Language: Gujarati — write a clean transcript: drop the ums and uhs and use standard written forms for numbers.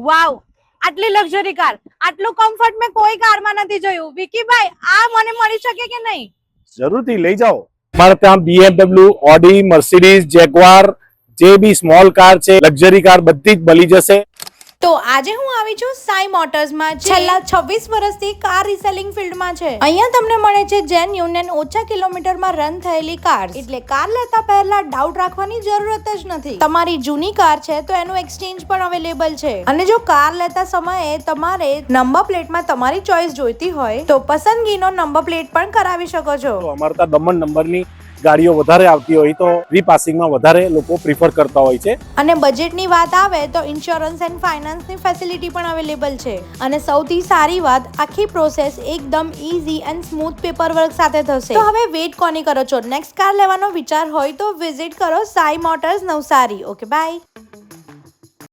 વાવ, આટલી લક્ઝરી કાર, આટલું કમ્ફર્ટ મેં કોઈ કારમાં નથી જોયું. વિકીભાઈ, આ મને મળી શકે કે નહીં? જરૂરથી લઈ જાઓ. અમારે ત્યાં BMW, ઓડી, મર્સિડીઝ, જેગવાર, જે બી સ્મોલ કાર છે, લક્ઝરી કાર બધી જ મળી જશે. તો આજે હું આવી છું સાઈ મોટર્સમાં. છેલ્લા 26 વર્ષથી કાર રીસેલિંગ ફિલ્ડમાં છે. અહીંયા તમને મળે છે જેન્યુન અને ઓછા કિલોમીટરમાં રન થયેલી કાર. એટલે કાર લેતા પહેલા ડાઉટ રાખવાની જરૂરત જ નથી. તમારી જૂની કાર છે તો એનું એક્સચેન્જ પણ અવેલેબલ છે. અને જો કાર લેતા સમયે તમારે નંબર પ્લેટમાં તમારી ચોઈસ જોઈતી હોય તો પસંદગીનો નંબર પ્લેટ પણ કરાવી શકો છો. તો અમારે ત્યાં દમણ નંબરની ગાડીઓ વધારે આવતી હોય તો રીપાસિંગમાં વધારે લોકો પ્રિફર કરતા હોય છે. અને બજેટની વાત આવે તો ઇન્સ્યોરન્સ એન્ડ ફાઇનાન્સની ફેસિલિટી પણ અવેલેબલ છે. અને સૌથી સારી વાત, આખી પ્રોસેસ એકદમ easy and smooth paper work સાથે થશે. તો હવે વેઇટ કોની કરો છો? નેક્સ્ટ કાર લેવાનો વિચાર હોય તો વિઝિટ કરો Sai motors Navsari. Okay, by.